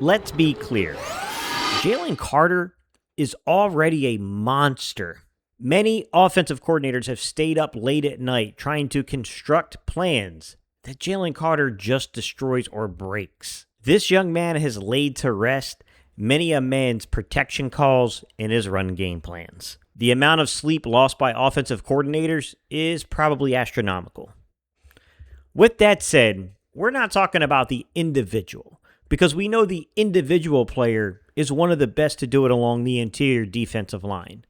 Let's be clear. Jalen Carter is already a monster. Many offensive coordinators have stayed up late at night trying to construct plans that Jalen Carter just destroys or breaks. This young man has laid to rest many a man's protection calls and his run game plans. The amount of sleep lost by offensive coordinators is probably astronomical. With that said, we're not talking about the individual, because we know the individual player is one of the best to do it along the interior defensive line.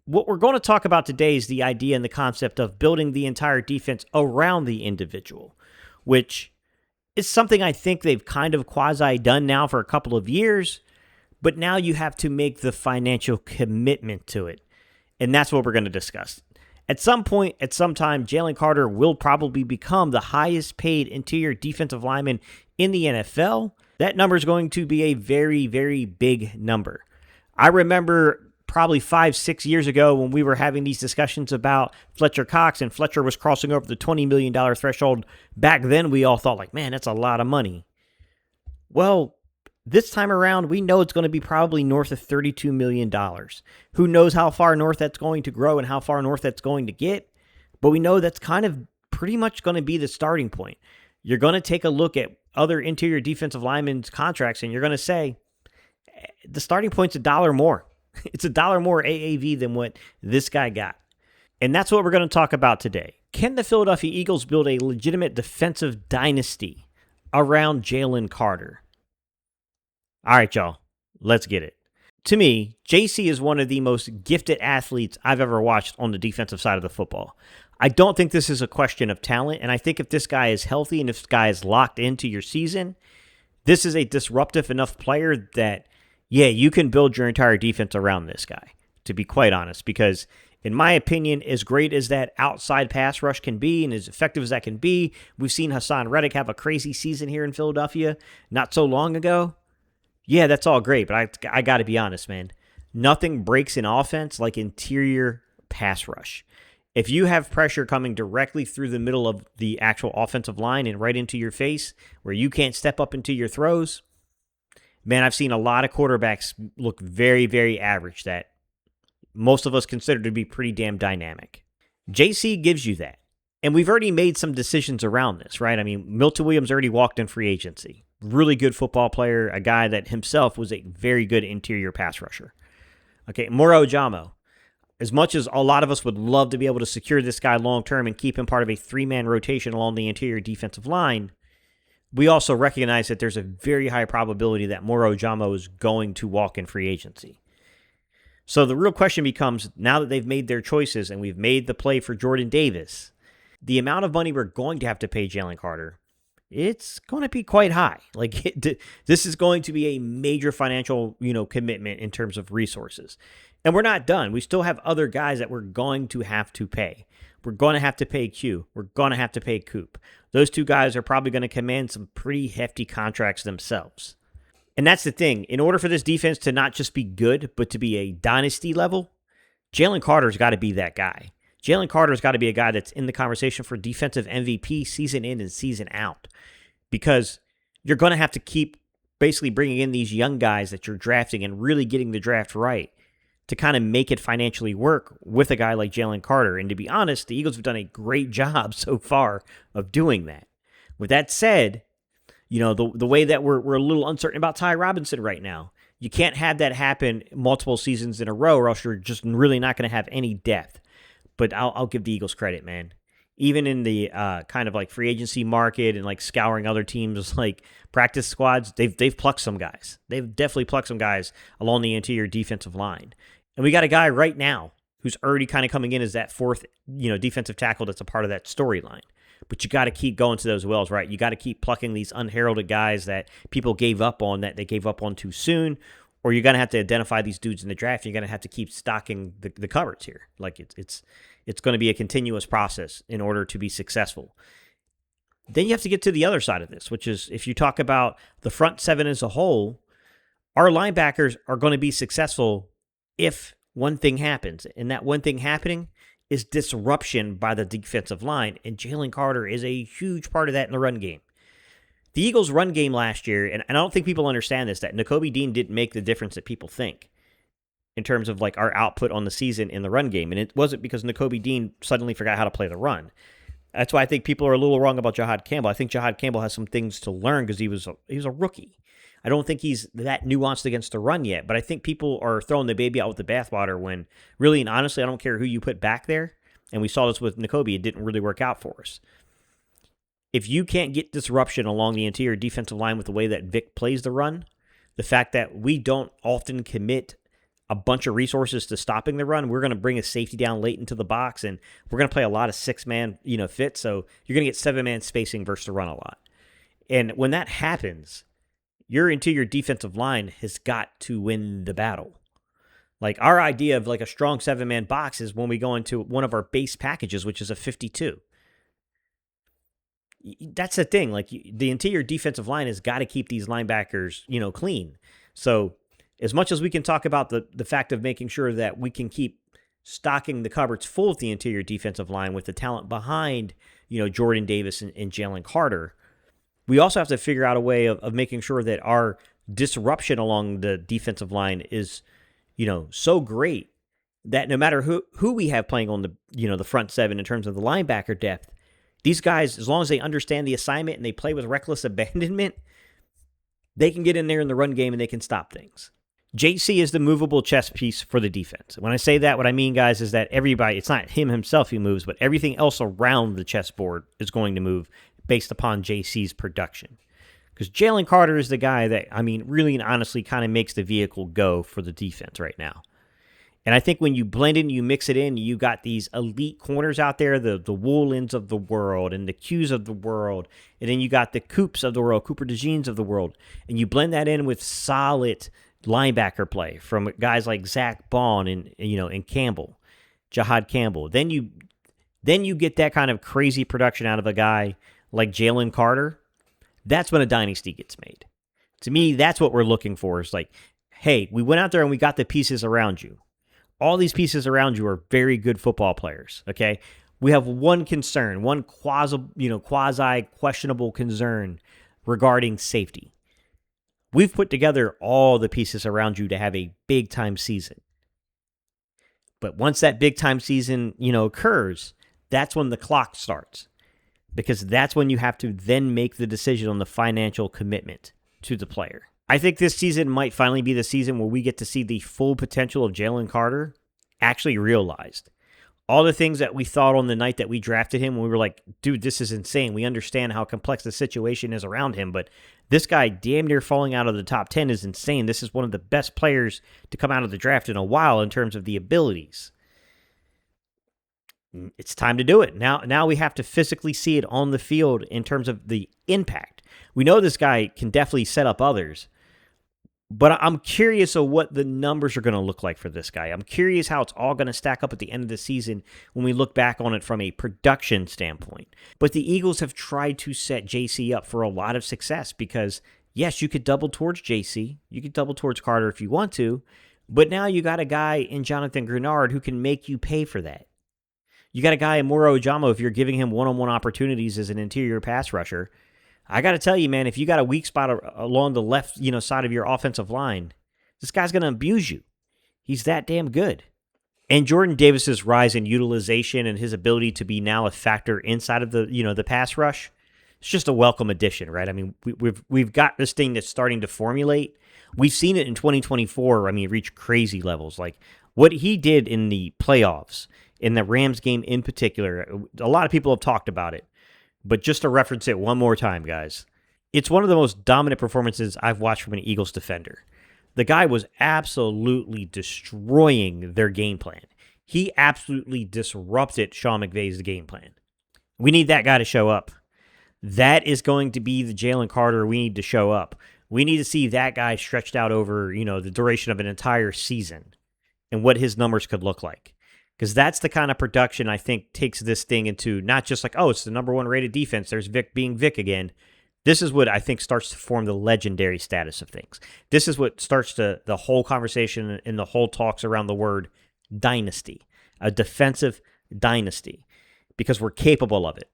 What we're going to talk about today is the idea and the concept of building the entire defense around the individual, which is something I think they've kind of quasi-done now for a couple of years, but now you have to make the financial commitment to it, and that's what we're going to discuss. At some point, at some time, Jalen Carter will probably become the highest paid interior defensive lineman in the NFL. That number is going to be a very, very big number. I remember probably 5-6 years ago when we were having these discussions about Fletcher Cox, and Fletcher was crossing over the $20 million threshold. Back then, we all thought, like, man, that's a lot of money. Well, this time around, we know it's going to be probably north of $32 million. Who knows how far north that's going to grow and how far north that's going to get, but we know that's kind of pretty much going to be the starting point. You're going to take a look at other interior defensive linemen's contracts, and you're going to say, the starting point's $1 more. It's $1 more AAV than what this guy got. And that's what we're going to talk about today. Can the Philadelphia Eagles build a legitimate defensive dynasty around Jalen Carter? All right, y'all, let's get it. To me, JC is one of the most gifted athletes I've ever watched on the defensive side of the football. I don't think this is a question of talent, and I think if this guy is healthy and if this guy is locked into your season, this is a disruptive enough player that, yeah, you can build your entire defense around this guy, to be quite honest, because in my opinion, as great as that outside pass rush can be and as effective as that can be, we've seen Hassan Reddick have a crazy season here in Philadelphia not so long ago. Yeah, that's all great, but I got to be honest, man. Nothing breaks an offense like interior pass rush. If you have pressure coming directly through the middle of the actual offensive line and right into your face where you can't step up into your throws, man, I've seen a lot of quarterbacks look very, very average that most of us consider to be pretty damn dynamic. JC gives you that. And we've already made some decisions around this, right? I mean, Milton Williams already walked in free agency. Really good football player, a guy that himself was a very good interior pass rusher. Okay, Moro Jamo. As much as a lot of us would love to be able to secure this guy long-term and keep him part of a three-man rotation along the interior defensive line, we also recognize that there's a very high probability that Moro Jamo is going to walk in free agency. So the real question becomes, now that they've made their choices and we've made the play for Jordan Davis, the amount of money we're going to have to pay Jalen Carter, it's going to be quite high. This is going to be a major financial, commitment in terms of resources. And we're not done. We still have other guys that we're going to have to pay. We're going to have to pay Q. We're going to have to pay Coop. Those two guys are probably going to command some pretty hefty contracts themselves. And that's the thing. In order for this defense to not just be good, but to be a dynasty level, Jalen Carter's got to be that guy. Jalen Carter's got to be a guy that's in the conversation for defensive MVP season in and season out, because you're going to have to keep basically bringing in these young guys that you're drafting and really getting the draft right to kind of make it financially work with a guy like Jalen Carter. And to be honest, the Eagles have done a great job so far of doing that. With that said, the way that we're a little uncertain about Ty Robinson right now, you can't have that happen multiple seasons in a row, or else you're just really not going to have any depth. But I'll give the Eagles credit, man. Even in the kind of like free agency market and like scouring other teams like practice squads, they've plucked some guys. They've definitely plucked some guys along the interior defensive line. And we got a guy right now who's already kind of coming in as that fourth, defensive tackle that's a part of that storyline. But you got to keep going to those wells, right? You got to keep plucking these unheralded guys that people gave up on, that they gave up on too soon, or you're going to have to identify these dudes in the draft. You're going to have to keep stocking the cupboards here. Like it's going to be a continuous process in order to be successful. Then you have to get to the other side of this, which is if you talk about the front seven as a whole, our linebackers are going to be successful if one thing happens. And that one thing happening is disruption by the defensive line. And Jalen Carter is a huge part of that in the run game. The Eagles' run game last year, and I don't think people understand this, that Nakobe Dean didn't make the difference that people think in terms of like our output on the season in the run game. And it wasn't because Nakobe Dean suddenly forgot how to play the run. That's why I think people are a little wrong about Jahad Campbell. I think Jahad Campbell has some things to learn because he was a rookie. I don't think he's that nuanced against the run yet, but I think people are throwing the baby out with the bathwater when really and honestly, I don't care who you put back there. And we saw this with Nakobe. It didn't really work out for us. If you can't get disruption along the interior defensive line with the way that Vic plays the run, the fact that we don't often commit a bunch of resources to stopping the run, we're going to bring a safety down late into the box, and we're going to play a lot of six-man, fits, so you're going to get seven-man spacing versus the run a lot. And when that happens, your interior defensive line has got to win the battle. Like, our idea of like a strong seven-man box is when we go into one of our base packages, which is a 52. That's the thing. Like, the interior defensive line has got to keep these linebackers, clean. So as much as we can talk about the fact of making sure that we can keep stocking the cupboards full of the interior defensive line with the talent behind, Jordan Davis and Jalen Carter, we also have to figure out a way of making sure that our disruption along the defensive line is, so great that no matter who we have playing on the front seven in terms of the linebacker depth, these guys, as long as they understand the assignment and they play with reckless abandonment, they can get in there in the run game and they can stop things. JC is the movable chess piece for the defense. When I say that, what I mean, guys, is that everybody, it's not him himself who moves, but everything else around the chessboard is going to move based upon JC's production. Because Jalen Carter is the guy that, really and honestly kind of makes the vehicle go for the defense right now. And I think when you blend in, you mix it in, you got these elite corners out there, the Woolens of the world and the Qs of the world, and then you got the Coops of the world, Cooper DeJeans of the world, and you blend that in with solid linebacker play from guys like Zach Bond and Campbell, Jahad Campbell. Then you get that kind of crazy production out of a guy like Jalen Carter. That's when a dynasty gets made. To me, that's what we're looking for. Is like, hey, we went out there and we got the pieces around you. All these pieces around you are very good football players, okay? We have one concern, one quasi questionable concern regarding safety. We've put together all the pieces around you to have a big-time season. But once that big-time season, occurs, that's when the clock starts. Because that's when you have to then make the decision on the financial commitment to the player. I think this season might finally be the season where we get to see the full potential of Jalen Carter actually realized. All the things that we thought on the night that we drafted him, when we were like, dude, this is insane. We understand how complex the situation is around him, but this guy damn near falling out of the top 10 is insane. This is one of the best players to come out of the draft in a while in terms of the abilities. It's time to do it. Now we have to physically see it on the field in terms of the impact. We know this guy can definitely set up others, but I'm curious of what the numbers are going to look like for this guy. I'm curious how it's all going to stack up at the end of the season when we look back on it from a production standpoint. But the Eagles have tried to set JC up for a lot of success because, yes, you could double towards JC. You could double towards Carter if you want to, but now you got a guy in Jonathan Grenard who can make you pay for that. You got a guy in Moro Ojamo if you're giving him one-on-one opportunities as an interior pass rusher. I got to tell you, man, if you got a weak spot along the left, side of your offensive line, this guy's going to abuse you. He's that damn good. And Jordan Davis's rise in utilization and his ability to be now a factor inside of the pass rush, it's just a welcome addition, right? We've got this thing that's starting to formulate. We've seen it in 2024. Reach crazy levels. Like what he did in the playoffs, in the Rams game in particular. A lot of people have talked about it. But just to reference it one more time, guys, it's one of the most dominant performances I've watched from an Eagles defender. The guy was absolutely destroying their game plan. He absolutely disrupted Sean McVay's game plan. We need that guy to show up. That is going to be the Jalen Carter we need to show up. We need to see that guy stretched out over, the duration of an entire season and what his numbers could look like. Because that's the kind of production I think takes this thing into not just like, oh, it's the number one rated defense. There's Vic being Vic again. This is what I think starts to form the legendary status of things. This is what starts the whole conversation and the whole talks around the word dynasty, a defensive dynasty, because we're capable of it.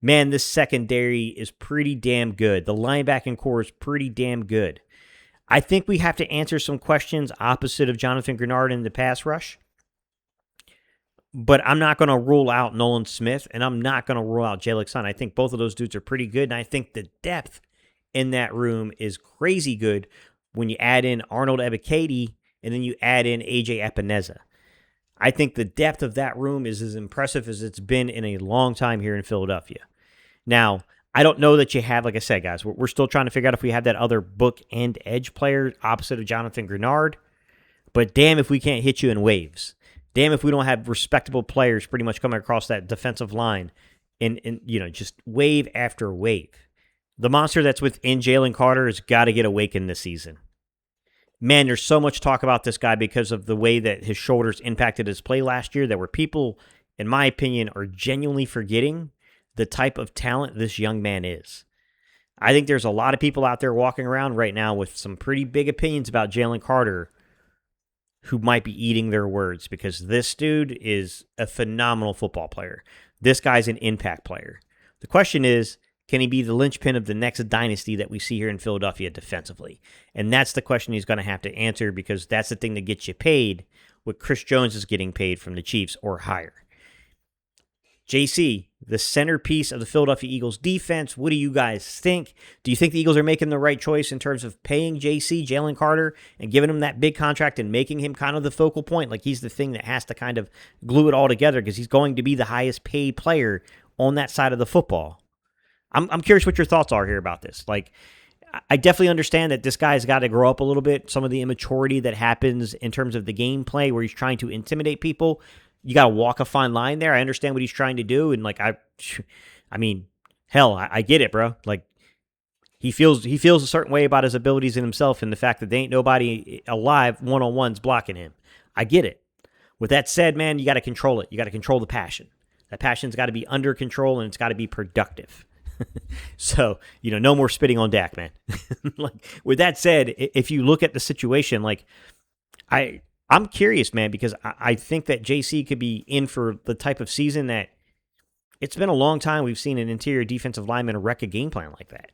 Man, this secondary is pretty damn good. The linebacking core is pretty damn good. I think we have to answer some questions opposite of Jonathan Grenard in the pass rush. But I'm not going to rule out Nolan Smith, and I'm not going to rule out Jalen Son. I think both of those dudes are pretty good, and I think the depth in that room is crazy good when you add in Arnold Ebiketie and then you add in AJ Epineza. I think the depth of that room is as impressive as it's been in a long time here in Philadelphia. Now, I don't know that you have, like I said, guys, we're still trying to figure out if we have that other book and edge player opposite of Jonathan Grenard. But damn if we can't hit you in waves. Damn if we don't have respectable players pretty much coming across that defensive line in just wave after wave. The monster that's within Jalen Carter has got to get awakened this season. Man, there's so much talk about this guy because of the way that his shoulders impacted his play last year that where people, in my opinion, are genuinely forgetting the type of talent this young man is. I think there's a lot of people out there walking around right now with some pretty big opinions about Jalen Carter who might be eating their words because this dude is a phenomenal football player. This guy's an impact player. The question is, can he be the linchpin of the next dynasty that we see here in Philadelphia defensively? And that's the question he's going to have to answer because that's the thing that gets you paid what Chris Jones is getting paid from the Chiefs or higher. JC, the centerpiece of the Philadelphia Eagles defense, what do you guys think? Do you think the Eagles are making the right choice in terms of paying Jalen Carter, and giving him that big contract and making him kind of the focal point? Like he's the thing that has to kind of glue it all together because he's going to be the highest paid player on that side of the football. I'm curious what your thoughts are here about this. Like, I definitely understand that this guy's got to grow up a little bit. Some of the immaturity that happens in terms of the gameplay where he's trying to intimidate people. You got to walk a fine line there. I understand what he's trying to do. And like, I mean, hell, I get it, bro. Like he feels a certain way about his abilities and himself and the fact that there ain't nobody alive one-on-ones blocking him. I get it. With that said, man, you got to control it. You got to control the passion. That passion's got to be under control and it's got to be productive. So, no more spitting on Dak, man. Like, with that said, if you look at the situation, like I'm curious, man, because I think that JC could be in for the type of season that it's been a long time we've seen an interior defensive lineman wreck a game plan like that.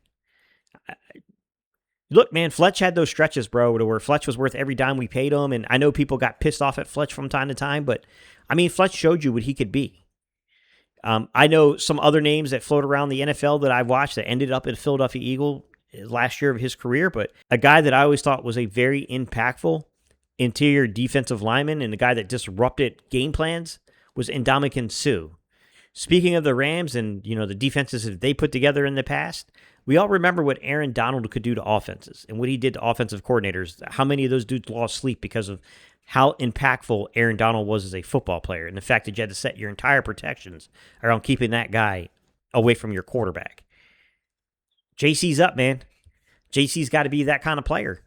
Look, man, Fletch had those stretches, bro, where Fletch was worth every dime we paid him, and I know people got pissed off at Fletch from time to time, but, I mean, Fletch showed you what he could be. I know some other names that float around the NFL that I've watched that ended up at Philadelphia Eagle last year of his career, but a guy that I always thought was a very impactful interior defensive lineman and the guy that disrupted game plans was Ndamukong Suh. Speaking of the Rams and, the defenses that they put together in the past, we all remember what Aaron Donald could do to offenses and what he did to offensive coordinators. How many of those dudes lost sleep because of how impactful Aaron Donald was as a football player and the fact that you had to set your entire protections around keeping that guy away from your quarterback. JC's up, man. JC's got to be that kind of player.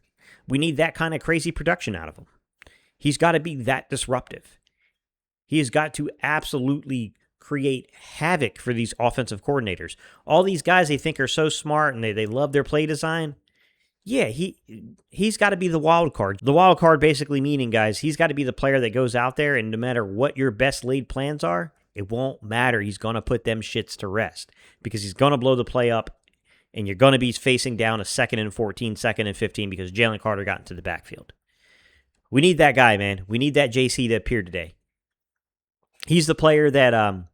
We need that kind of crazy production out of him. He's got to be that disruptive. He has got to absolutely create havoc for these offensive coordinators. All these guys they think are so smart and they love their play design. Yeah, he's got to be the wild card. The wild card basically meaning, guys, he's got to be the player that goes out there and no matter what your best laid plans are, it won't matter. He's going to put them shits to rest because he's going to blow the play up and you're going to be facing down a 2nd and 14, 2nd and 15 because Jalen Carter got into the backfield. We need that guy, man. We need that JC to appear today. He's the player that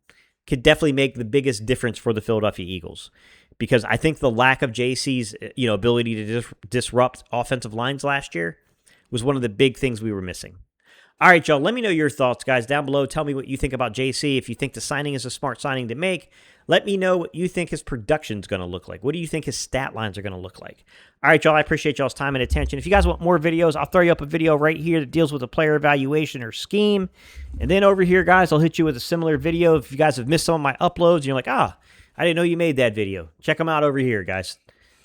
could definitely make the biggest difference for the Philadelphia Eagles. Because I think the lack of JC's ability to disrupt offensive lines last year was one of the big things we were missing. All right, y'all, let me know your thoughts, guys, down below. Tell me what you think about JC. If you think the signing is a smart signing to make, let me know what you think his production's going to look like. What do you think his stat lines are going to look like? All right, y'all, I appreciate y'all's time and attention. If you guys want more videos, I'll throw you up a video right here that deals with a player evaluation or scheme. And then over here, guys, I'll hit you with a similar video. If you guys have missed some of my uploads and you're like, I didn't know you made that video. Check them out over here, guys.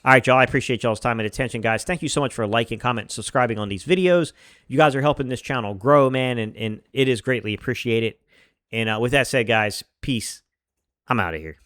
All right, y'all. I appreciate y'all's time and attention, guys. Thank you so much for liking, commenting, subscribing on these videos. You guys are helping this channel grow, man, and it is greatly appreciated. And with that said, guys, peace. I'm out of here.